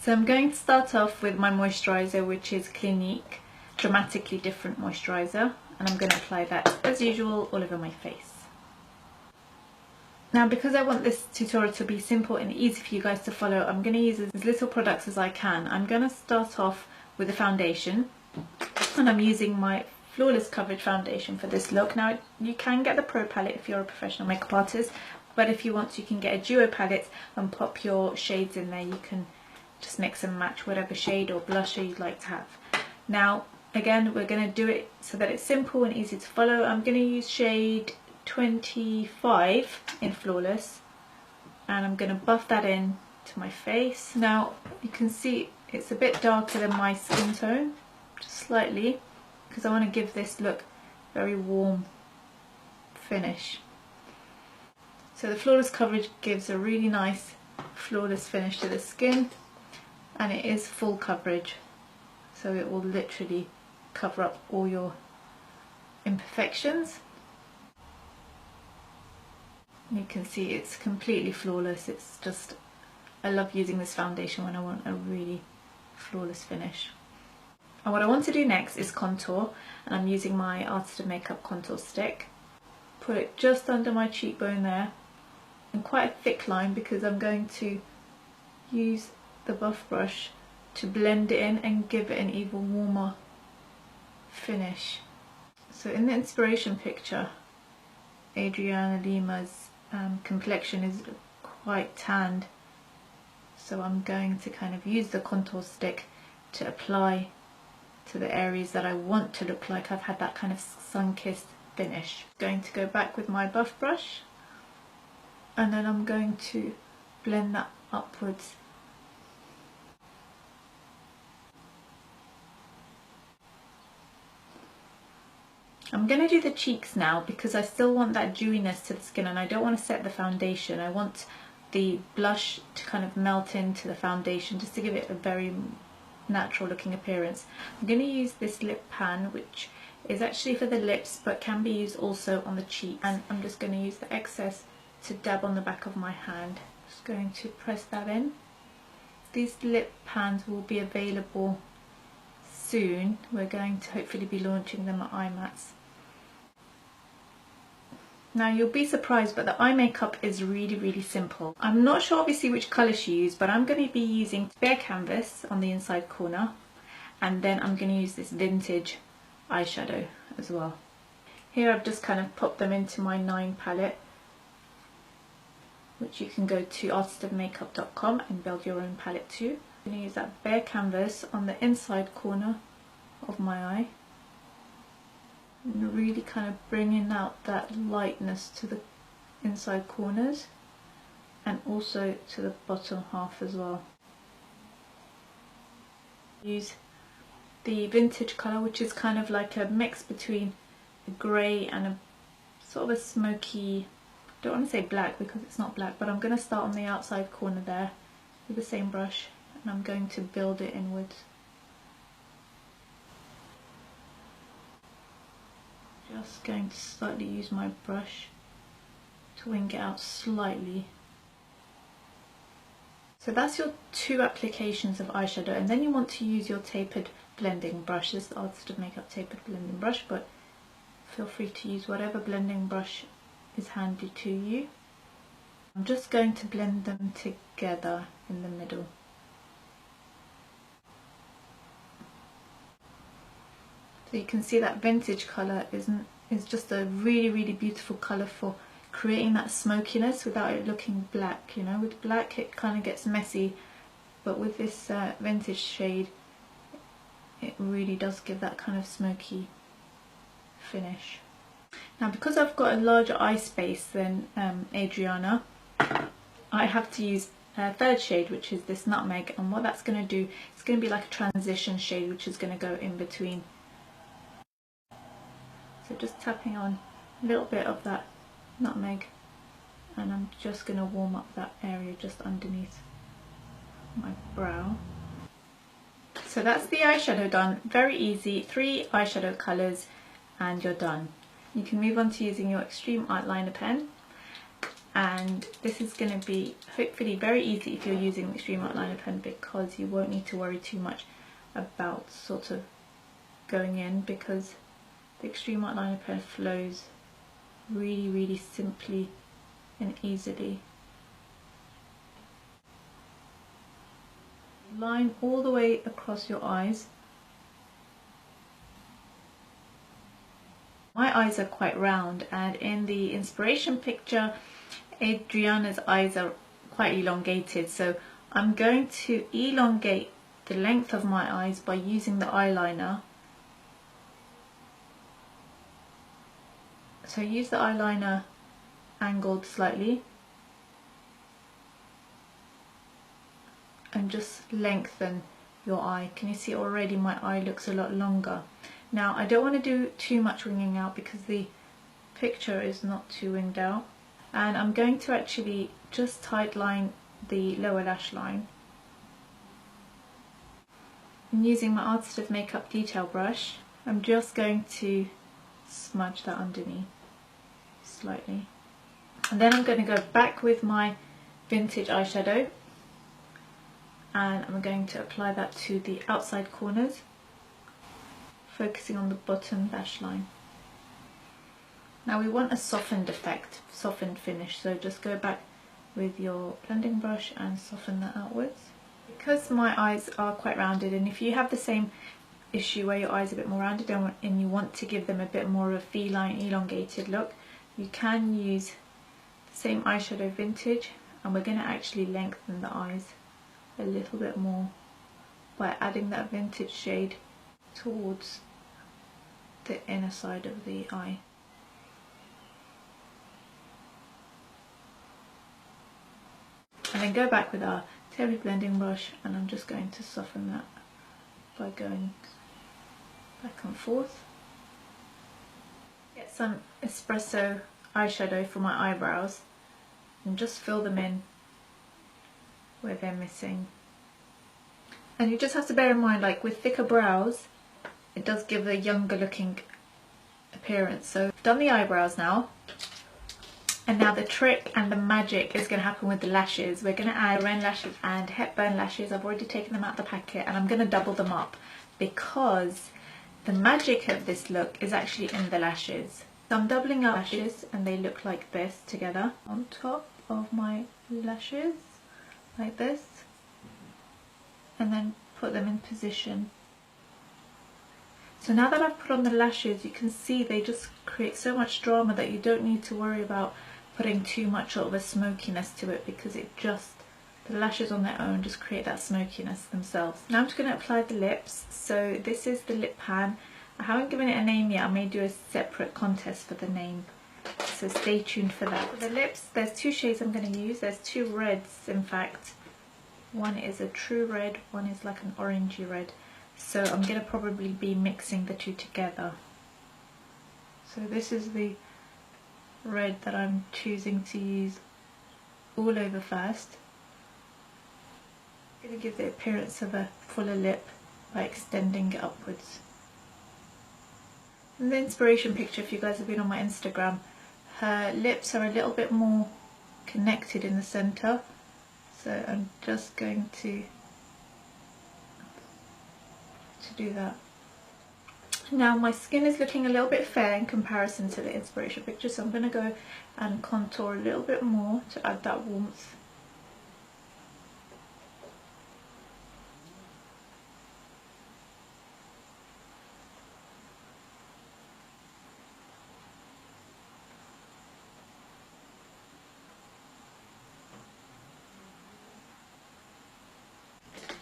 So I'm going to start off with my moisturiser, which is Clinique Dramatically Different Moisturiser, and I'm going to apply that as usual all over my face. Now, because I want this tutorial to be simple and easy for you guys to follow, I'm going to use as little products as I can. I'm going to start off with a foundation, and I'm using my Flawless Coverage foundation for this look. Now, you can get the Pro palette if you're a professional makeup artist, but if you want to, you can get a duo palette and pop your shades in there. You can just mix and match whatever shade or blusher you'd like to have. Now, again, we're going to do it so that it's simple and easy to follow. I'm going to use shade 25 in Flawless, and I'm going to buff that in to my face. Now you can see it's a bit darker than my skin tone, just slightly, because I want to give this look very warm finish. So the Flawless Coverage gives a really nice flawless finish to the skin, and it is full coverage, so it will literally cover up all your imperfections. You can see it's completely flawless. It's just, I love using this foundation when I want a really flawless finish. And what I want to do next is contour, and I'm using my Artist of Makeup contour stick. Put it just under my cheekbone there, and quite a thick line, because I'm going to use the buff brush to blend it in and give it an even warmer finish. So in the inspiration picture, Adriana Lima's complexion is quite tanned, so I'm going to kind of use the contour stick to apply to the areas that I want to look like I've had that kind of sun-kissed finish. Going to go back with my buff brush, and then I'm going to blend that upwards. I'm going to do the cheeks now, because I still want that dewiness to the skin, and I don't want to set the foundation. I want the blush to kind of melt into the foundation, just to give it a very natural looking appearance. I'm going to use this lip pan, which is actually for the lips but can be used also on the cheek, and I'm just going to use the excess to dab on the back of my hand. Just going to press that in. These lip pans will be available soon. We're going to hopefully be launching them at IMATS. Now, you'll be surprised, but the eye makeup is really simple. I'm not sure obviously which colour she used, but I'm going to be using Bare Canvas on the inside corner, and then I'm going to use this Vintage eyeshadow as well. Here I've just kind of popped them into my 9 palette, which you can go to artistofmakeup.com and build your own palette too. I'm going to use that Bare Canvas on the inside corner of my eye, and really kind of bringing out that lightness to the inside corners and also to the bottom half as well. Use the Vintage colour, which is kind of like a mix between a grey and a sort of a smoky, I don't want to say black because it's not black, but I'm going to start on the outside corner there with the same brush, and I'm going to build it inwards. Just going to slightly use my brush to wing it out slightly. So that's your 2 applications of eyeshadow, and then you want to use your tapered blending brush. This is the Artist of Makeup tapered blending brush, but feel free to use whatever blending brush is handy to you. I'm just going to blend them together in the middle. So you can see that Vintage colour is just a really beautiful colour for creating that smokiness without it looking black. You know, with black it kind of gets messy, but with this Vintage shade it really does give that kind of smoky finish. Now, because I've got a larger eye space than Adriana, I have to use a 3rd shade, which is this Nutmeg, and what that's going to do, it's going to be like a transition shade which is going to go in between. So just tapping on a little bit of that Nutmeg, and I'm just going to warm up that area just underneath my brow. So that's the eyeshadow done. Very easy, 3 eyeshadow colours and you're done. You can move on to using your Extreme Eyeliner pen. and this is going to be hopefully very easy if you're using the Extreme Art Liner pen, because you won't need to worry too much about sort of going in, because the Extreme Art Liner pen flows really simply and easily. Line all the way across your eyes. My eyes are quite round, and in the inspiration picture Adriana's eyes are quite elongated, so I'm going to elongate the length of my eyes by using the eyeliner. So use the eyeliner angled slightly and just lengthen your eye. Can you see already my eye looks a lot longer? Now I don't want to do too much winging out because the picture is not too winged out, and I'm going to actually just tight line the lower lash line. And using my Artist of Makeup detail brush, I'm just going to smudge that underneath slightly. And then I'm going to go back with my vintage eyeshadow, and I'm going to apply that to the outside corners, focusing on the bottom lash line. Now we want a softened effect, softened finish, so just go back with your blending brush and soften that outwards. Because my eyes are quite rounded, and if you have the same issue where your eyes are a bit more rounded and you want to give them a bit more of a feline elongated look, you can use the same eyeshadow vintage, and we're going to actually lengthen the eyes a little bit more by adding that vintage shade towards the inner side of the eye. And then go back with our Terry blending brush, and I'm just going to soften that by going back and forth. Get some espresso eyeshadow for my eyebrows and just fill them in where they're missing. And you just have to bear in mind, like with thicker brows, it does give a younger looking appearance. So I've done the eyebrows now. And now the trick and the magic is going to happen with the lashes. We're going to add Ren lashes and Hepburn lashes. I've already taken them out of the packet, and I'm going to double them up because the magic of this look is actually in the lashes. So I'm doubling up lashes, and they look like this together on top of my lashes, like this, and then put them in position. So now that I've put on the lashes, you can see they just create so much drama that you don't need to worry about putting too much of a smokiness to it, because it just, the lashes on their own just create that smokiness themselves. Now I'm just going to apply the lips. So this is the lip pan. I haven't given it a name yet. I may do a separate contest for the name, so stay tuned for that. For the lips, there's two shades I'm going to use. There's two reds, in fact. One is a true red, one is like an orangey red. So I'm going to probably be mixing the two together. So this is the red that I'm choosing to use all over first. I'm going to give the appearance of a fuller lip by extending it upwards. In the inspiration picture, if you guys have been on my Instagram, her lips are a little bit more connected in the centre. So I'm just going to do that. Now my skin is looking a little bit fair in comparison to the inspiration picture, so I'm going to go and contour a little bit more to add that warmth.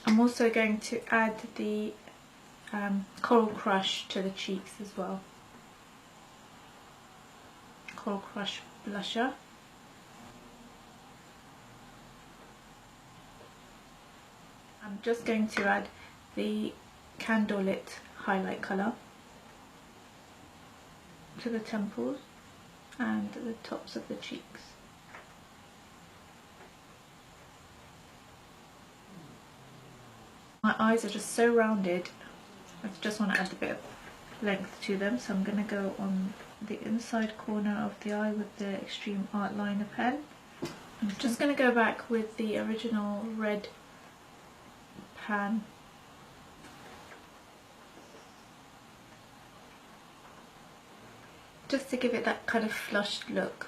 I'm also going to add the Coral Crush to the cheeks as well. Coral Crush blusher. I'm just going to add the Candlelit highlight colour to the temples and the tops of the cheeks. My eyes are just so rounded, I just want to add a bit of length to them, so I'm going to go on the inside corner of the eye with the Extreme Art Liner pen. I'm just going to go back with the original red pan. Just to give it that kind of flushed look.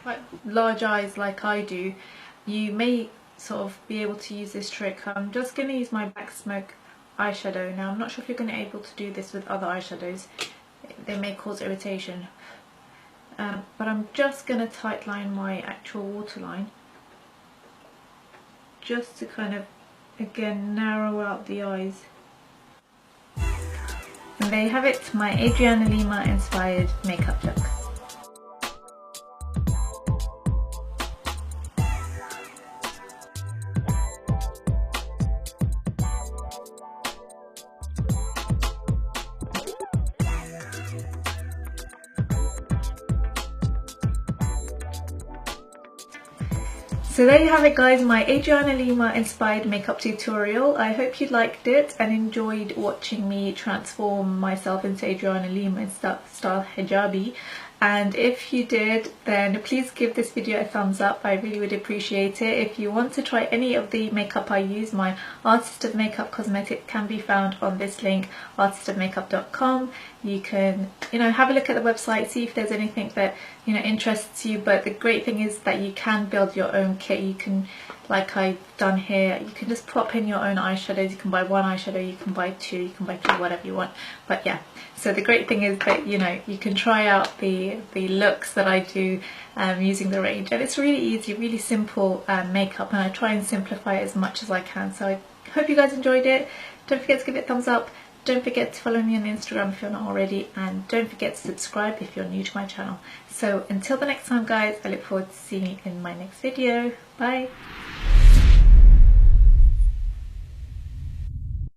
Quite large eyes like I do, you may sort of be able to use this trick. I'm just going to use my Black Smoke eyeshadow. Now I'm not sure if you're going to be able to do this with other eyeshadows, they may cause irritation, but I'm just going to tightline my actual waterline just to kind of again narrow out the eyes. And there you have it, my Adriana Lima inspired makeup look. So there you have it guys, my Adriana Lima inspired makeup tutorial. I hope you liked it and enjoyed watching me transform myself into Adriana Lima in style hijabi. And if you did, then please give this video a thumbs up. I really would appreciate it. If you want to try any of the makeup I use, my Artist of Makeup cosmetic can be found on this link, artistofmakeup.com. You can, have a look at the website, see if there's anything that, interests you. But the great thing is that you can build your own kit. You can, like I've done here, you can just pop in your own eyeshadows. You can buy one eyeshadow, you can buy two, you can buy two, whatever you want. But yeah, so the great thing is that, you can try out the looks that I do using the range. And it's really easy, really simple makeup, and I try and simplify it as much as I can. So I hope you guys enjoyed it. Don't forget to give it a thumbs up. Don't forget to follow me on Instagram if you're not already, and don't forget to subscribe if you're new to my channel. So until the next time guys, I look forward to seeing you in my next video. Bye!